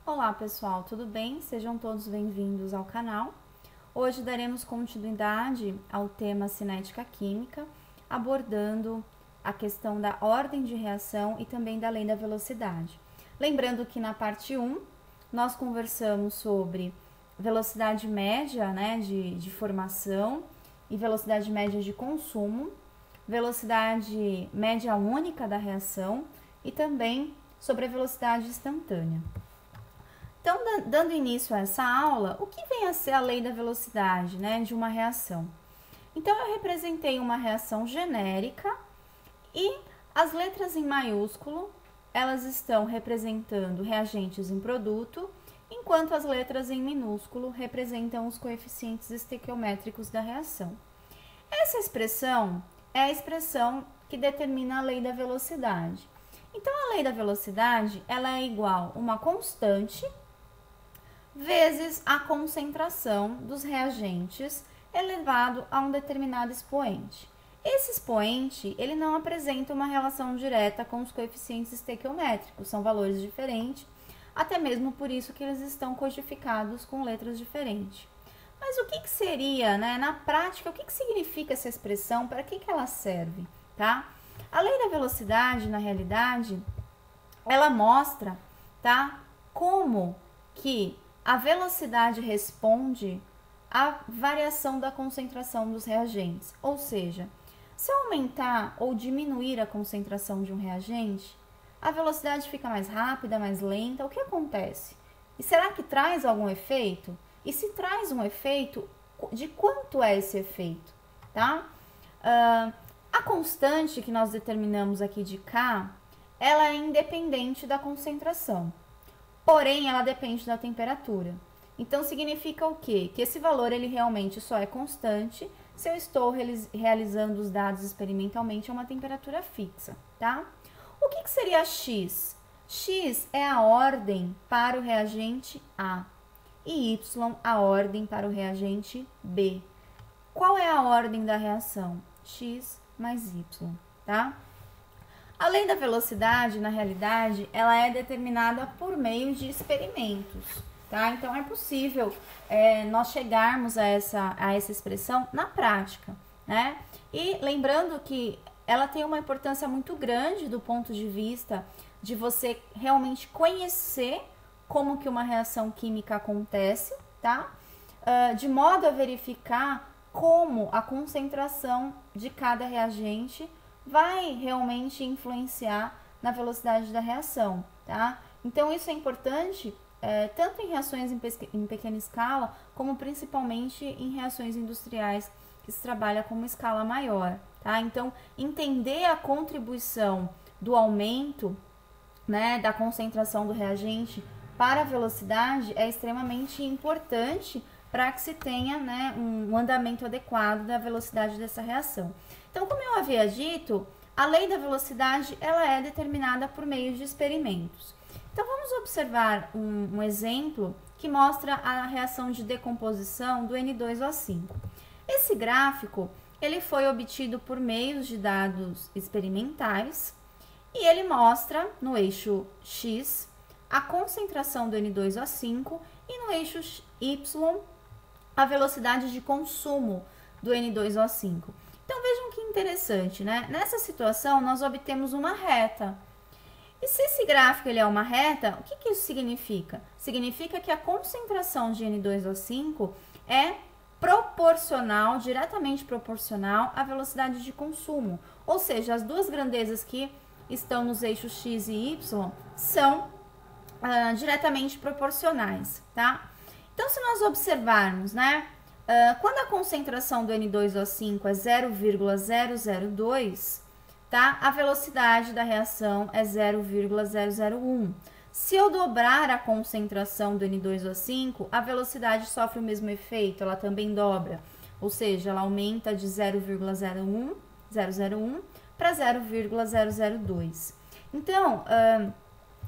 Olá pessoal, tudo bem? Sejam todos bem-vindos ao canal. Hoje daremos continuidade ao tema cinética química, abordando a questão da ordem de reação e também da lei da velocidade. Lembrando que na parte 1 nós conversamos sobre velocidade média, de formação e velocidade média de consumo, velocidade média única da reação e também sobre a velocidade instantânea. Então, dando início a essa aula, o que vem a ser a lei da velocidade, de uma reação? Então, eu representei uma reação genérica e as letras em maiúsculo, elas estão representando reagentes em produto, enquanto as letras em minúsculo representam os coeficientes estequiométricos da reação. Essa expressão é a expressão que determina a lei da velocidade. Então, a lei da velocidade, ela é igual a uma constante vezes a concentração dos reagentes elevado a um determinado expoente. Esse expoente, ele não apresenta uma relação direta com os coeficientes estequiométricos, são valores diferentes, até mesmo por isso que eles estão codificados com letras diferentes. Mas o que seria, na prática, o que significa essa expressão, para que ela serve, tá? A lei da velocidade, na realidade, ela mostra, tá, como que a velocidade responde à variação da concentração dos reagentes. Ou seja, se eu aumentar ou diminuir a concentração de um reagente, a velocidade fica mais rápida, mais lenta. O que acontece? E será que traz algum efeito? E se traz um efeito, de quanto é esse efeito? Tá? A constante que nós determinamos aqui de K, ela é independente da concentração. Porém, ela depende da temperatura. Então, significa o quê? Que esse valor, ele realmente só é constante se eu estou realizando os dados experimentalmente a uma temperatura fixa, tá? O que seria X? X é a ordem para o reagente A e Y a ordem para o reagente B. Qual é a ordem da reação? X mais Y, tá? A lei da velocidade, na realidade, ela é determinada por meio de experimentos, tá? Então, é possível nós chegarmos a essa expressão na prática, né? E lembrando que ela tem uma importância muito grande do ponto de vista de você realmente conhecer como que uma reação química acontece, tá? De modo a verificar como a concentração de cada reagente vai realmente influenciar na velocidade da reação, tá? Então, isso é importante tanto em reações em pequena escala, como principalmente em reações industriais, que se trabalha com uma escala maior, tá? Então, entender a contribuição do aumento, da concentração do reagente para a velocidade é extremamente importante para que se tenha, um andamento adequado da velocidade dessa reação. Então, como eu havia dito, a lei da velocidade ela é determinada por meio de experimentos. Então, vamos observar um exemplo que mostra a reação de decomposição do N2O5. Esse gráfico ele foi obtido por meio de dados experimentais e ele mostra no eixo X a concentração do N2O5 e no eixo Y a velocidade de consumo do N2O5. Então, vejam que interessante, Nessa situação, nós obtemos uma reta. E se esse gráfico ele é uma reta, o que isso significa? Significa que a concentração de N2O5 é proporcional, diretamente proporcional à velocidade de consumo. Ou seja, as duas grandezas que estão nos eixos X e Y são diretamente proporcionais, tá? Então, se nós observarmos, quando a concentração do N2O5 é 0,002, tá? A velocidade da reação é 0,001. Se eu dobrar a concentração do N2O5, a velocidade sofre o mesmo efeito, ela também dobra. Ou seja, ela aumenta de 0,001 para 0,002. Então,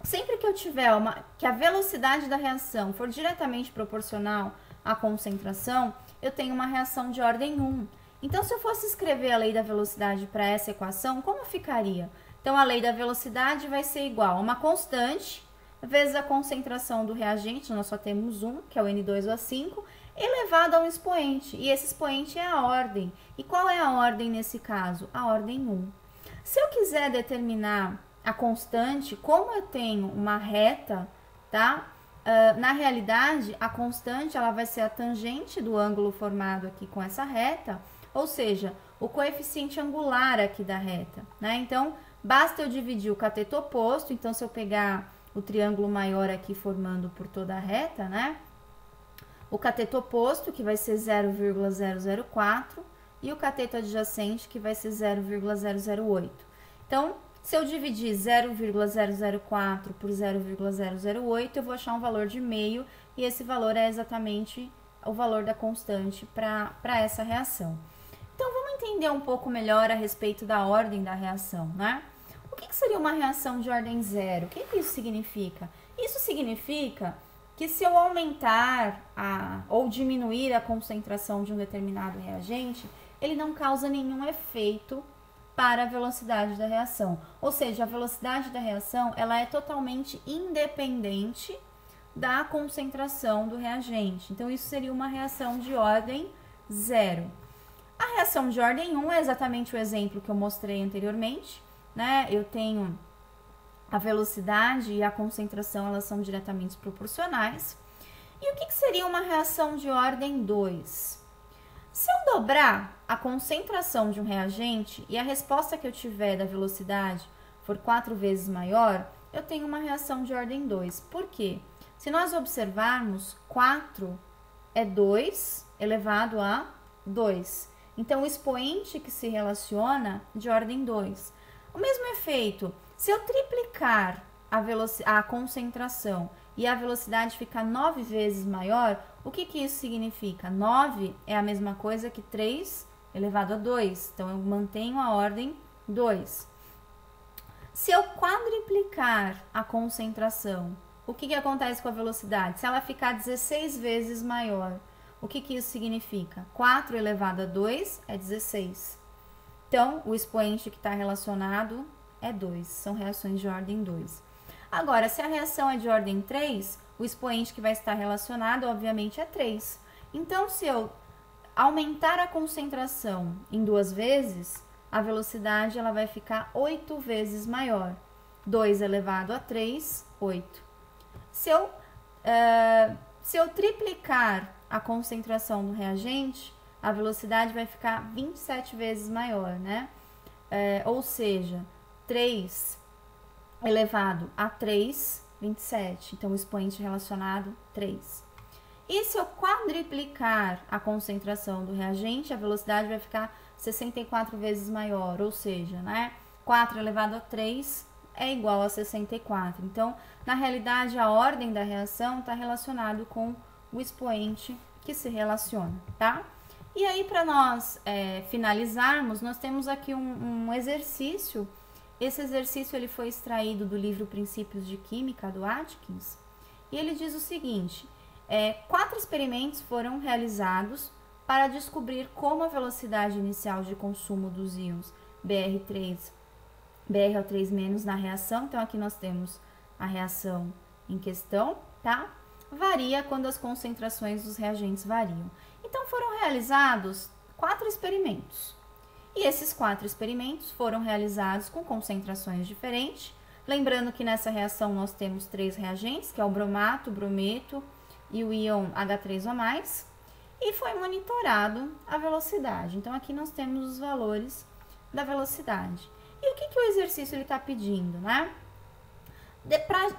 sempre que eu tiver que a velocidade da reação for diretamente proporcional à concentração, eu tenho uma reação de ordem 1. Então, se eu fosse escrever a lei da velocidade para essa equação, como ficaria? Então, a lei da velocidade vai ser igual a uma constante vezes a concentração do reagente, nós só temos um, que é o N2O5, elevado a um expoente. E esse expoente é a ordem. E qual é a ordem nesse caso? A ordem 1. Se eu quiser determinar a constante, como eu tenho uma reta, tá? Na realidade, a constante ela vai ser a tangente do ângulo formado aqui com essa reta, ou seja, o coeficiente angular aqui da reta, né? Então, basta eu dividir o cateto oposto. Então, se eu pegar o triângulo maior aqui formando por toda a reta, né? O cateto oposto, que vai ser 0,004, e o cateto adjacente, que vai ser 0,008. Então, se eu dividir 0,004 por 0,008, eu vou achar um valor de meio, e esse valor é exatamente o valor da constante para essa reação. Então, vamos entender um pouco melhor a respeito da ordem da reação, né? O que seria uma reação de ordem zero? O que isso significa? Isso significa que se eu aumentar ou diminuir a concentração de um determinado reagente, ele não causa nenhum efeito para a velocidade da reação. Ou seja, a velocidade da reação ela é totalmente independente da concentração do reagente. Então, isso seria uma reação de ordem zero. A reação de ordem 1 é exatamente o exemplo que eu mostrei anteriormente, né? Eu tenho a velocidade e a concentração, elas são diretamente proporcionais. E o que seria uma reação de ordem 2? Se eu dobrar a concentração de um reagente e a resposta que eu tiver da velocidade for 4 vezes maior, eu tenho uma reação de ordem 2. Por quê? Se nós observarmos, 4 é 2 elevado a 2. Então, o expoente que se relaciona de ordem 2. O mesmo efeito, se eu triplicar a concentração e a velocidade ficar 9 vezes maior, o que isso significa? 9 é a mesma coisa que 3 elevado a 2. Então, eu mantenho a ordem 2. Se eu quadriplicar a concentração, o que acontece com a velocidade? Se ela ficar 16 vezes maior, o que isso significa? 4 elevado a 2 é 16. Então, o expoente que está relacionado é 2. São reações de ordem 2. Agora, se a reação é de ordem 3, o expoente que vai estar relacionado, obviamente, é 3. Então, se eu aumentar a concentração em 2 vezes, a velocidade ela vai ficar 8 vezes maior. 2 elevado a 3, 8. Se eu triplicar a concentração do reagente, a velocidade vai ficar 27 vezes maior, né? Ou seja, 3 elevado a 3, 27. Então, o expoente relacionado, 3. E se eu quadriplicar a concentração do reagente, a velocidade vai ficar 64 vezes maior, ou seja, né? 4 elevado a 3 é igual a 64. Então, na realidade, a ordem da reação está relacionada com o expoente que se relaciona, tá? E aí, para nós finalizarmos, nós temos aqui um exercício. Esse exercício ele foi extraído do livro Princípios de Química, do Atkins, e ele diz o seguinte: 4 experimentos foram realizados para descobrir como a velocidade inicial de consumo dos íons BrO3- na reação, então aqui nós temos a reação em questão, tá? Varia quando as concentrações dos reagentes variam. Então, foram realizados 4 experimentos. E esses 4 experimentos foram realizados com concentrações diferentes. Lembrando que nessa reação nós temos 3 reagentes, que é o bromato, o brometo e o íon H3O+. E foi monitorado a velocidade. Então, aqui nós temos os valores da velocidade. E o que o exercício está pedindo, né?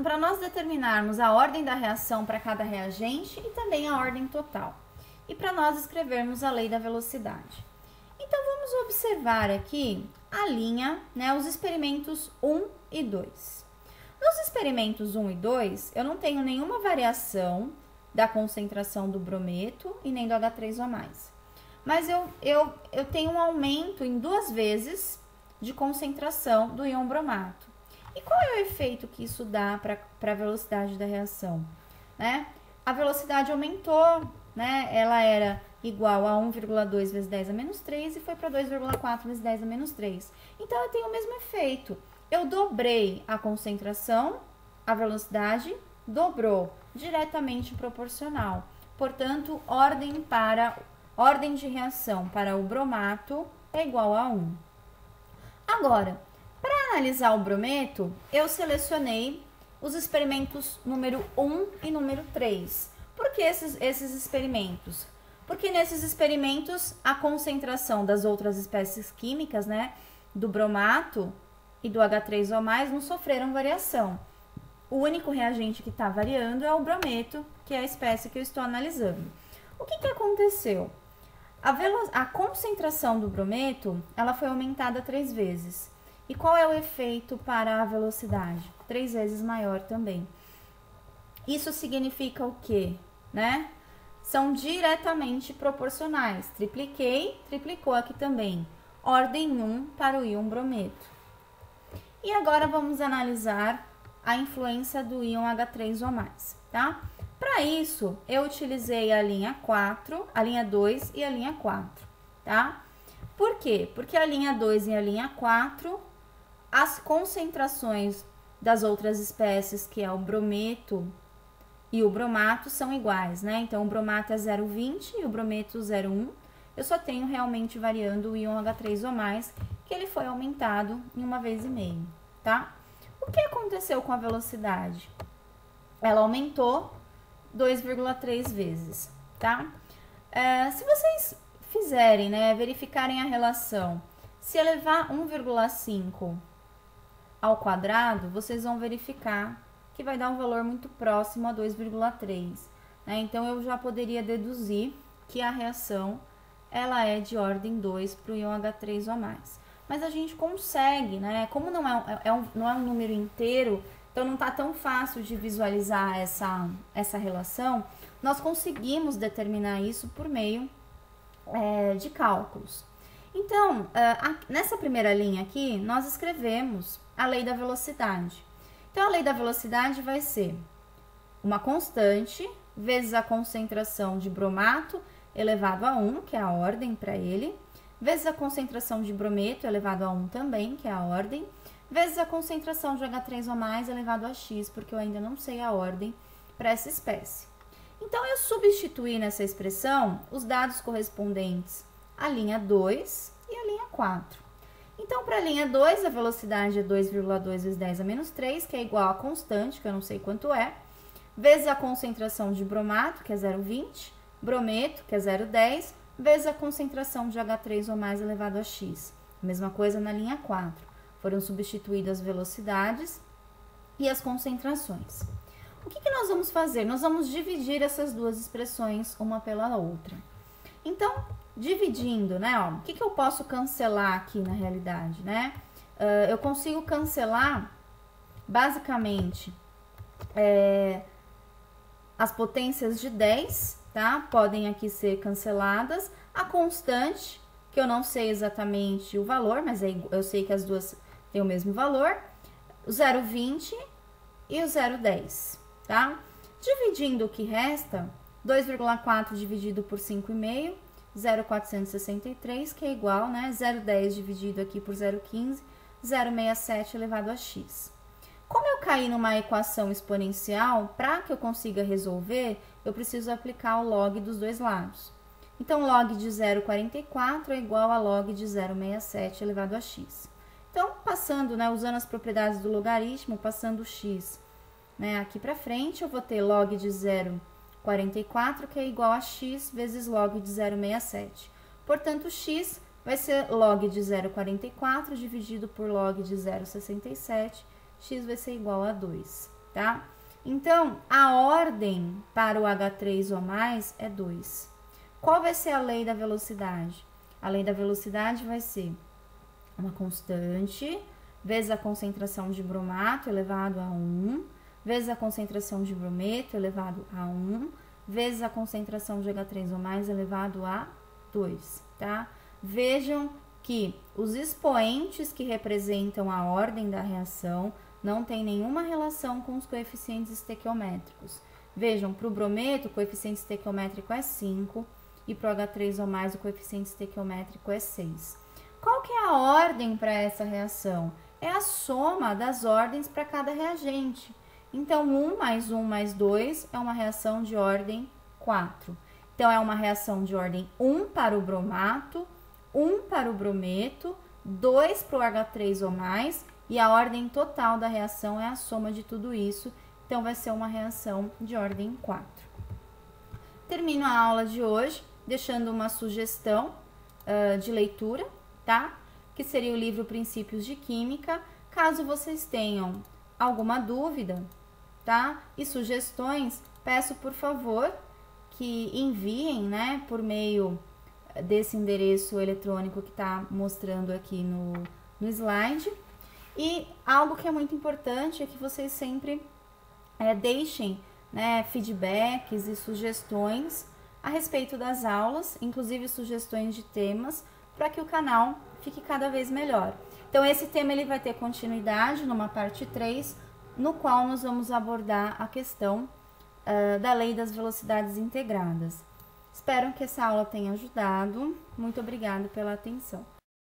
Para nós determinarmos a ordem da reação para cada reagente e também a ordem total. E para nós escrevermos a lei da velocidade. Então, vamos observar aqui a linha, né, os experimentos 1 e 2. Nos experimentos 1 e 2, eu não tenho nenhuma variação da concentração do brometo e nem do H3O+. Mas eu tenho um aumento em 2 vezes de concentração do íon bromato. E qual é o efeito que isso dá para a velocidade da reação? Né? A velocidade aumentou, né? Ela era igual a 1,2 vezes 10 a menos 3 e foi para 2,4 vezes 10 a menos 3. Então, eu tenho o mesmo efeito. Eu dobrei a concentração a velocidade dobrou, diretamente proporcional. Portanto, ordem de reação para o bromato é igual a 1. Agora, para analisar o brometo, eu selecionei os experimentos número 1 e número 3. Por que esses experimentos? Porque nesses experimentos a concentração das outras espécies químicas, né, do bromato e do H3O+, não sofreram variação. O único reagente que está variando é o brometo, que é a espécie que eu estou analisando. O que aconteceu? A concentração do brometo, ela foi aumentada 3 vezes. E qual é o efeito para a velocidade? 3 vezes maior também. Isso significa o quê? Né? São diretamente proporcionais. Tripliquei, triplicou aqui também. Ordem 1 para o íon brometo. E agora vamos analisar a influência do íon H3O+, tá? Para isso, eu utilizei a linha 4, a linha 2 e a linha 4, tá? Por quê? Porque a linha 2 e a linha 4, as concentrações das outras espécies, que é o brometo e o bromato, são iguais, né? Então, o bromato é 0,20 e o brometo 0,1. Eu só tenho realmente variando o íon H3O+, que ele foi aumentado em 1,5 vezes, tá? O que aconteceu com a velocidade? Ela aumentou 2,3 vezes, tá? Se vocês fizerem, né, verificarem a relação, se elevar 1,5 ao quadrado, vocês vão verificar que vai dar um valor muito próximo a 2,3, né? Então, eu já poderia deduzir que a reação, ela é de ordem 2 para o íon H3O+. Mas a gente consegue, né? Como não é um número inteiro, então não está tão fácil de visualizar essa relação, nós conseguimos determinar isso por meio de cálculos. Então, nessa primeira linha aqui, nós escrevemos a lei da velocidade. Então, a lei da velocidade vai ser uma constante vezes a concentração de bromato elevado a 1, que é a ordem para ele, vezes a concentração de brometo elevado a 1 também, que é a ordem, vezes a concentração de H3O+ elevado a x, porque eu ainda não sei a ordem para essa espécie. Então, eu substituí nessa expressão os dados correspondentes à linha 2 e à linha 4. Então, para a linha 2, a velocidade é 2,2 vezes 10 a menos 3, que é igual a constante, que eu não sei quanto é, vezes a concentração de bromato, que é 0,20, brometo, que é 0,10, vezes a concentração de H3O+ elevado a x. Mesma coisa na linha 4. Foram substituídas as velocidades e as concentrações. O que nós vamos fazer? Nós vamos dividir essas duas expressões uma pela outra. Então, dividindo, né? Ó, o que eu posso cancelar aqui na realidade, né? Eu consigo cancelar, basicamente, as potências de 10, tá? Podem aqui ser canceladas. A constante, que eu não sei exatamente o valor, mas eu sei que as duas têm o mesmo valor. O 0,20 e o 0,10, tá? Dividindo o que resta, 2,4 dividido por 5,5, 0,463, que é igual, né? 0,10 dividido aqui por 0,15, 0,67 elevado a x. Como eu caí numa equação exponencial, para que eu consiga resolver, eu preciso aplicar o log dos dois lados. Então, log de 0,44 é igual a log de 0,67 elevado a x. Então, passando, né, usando as propriedades do logaritmo, passando o x, né, aqui para frente, eu vou ter log de 0,44, que é igual a x vezes log de 0,67. Portanto, x vai ser log de 0,44 dividido por log de 0,67, x vai ser igual a 2, tá? Então, a ordem para o H3O+ é 2. Qual vai ser a lei da velocidade? A lei da velocidade vai ser uma constante vezes a concentração de bromato elevado a 1, vezes a concentração de brometo elevado a 1, vezes a concentração de H3O+ elevado a 2, tá? Vejam que os expoentes que representam a ordem da reação não tem nenhuma relação com os coeficientes estequiométricos. Vejam, para o brometo, o coeficiente estequiométrico é 5 e para o H3O+, o coeficiente estequiométrico é 6. Qual que é a ordem para essa reação? É a soma das ordens para cada reagente. Então, 1 mais 1 mais 2 é uma reação de ordem 4. Então, é uma reação de ordem 1 para o bromato, 1 para o brometo, 2 para o H3 ou mais, e a ordem total da reação é a soma de tudo isso. Então, vai ser uma reação de ordem 4. Termino a aula de hoje deixando uma sugestão de leitura, tá? Que seria o livro Princípios de Química. Caso vocês tenham alguma dúvida, tá? E sugestões, peço por favor que enviem, né, por meio desse endereço eletrônico que está mostrando aqui no slide. E algo que é muito importante é que vocês sempre deixem, né, feedbacks e sugestões a respeito das aulas, inclusive sugestões de temas, para que o canal fique cada vez melhor. Então, esse tema ele vai ter continuidade numa parte 3, no qual nós vamos abordar a questão da lei das velocidades integradas. Espero que essa aula tenha ajudado. Muito obrigada pela atenção.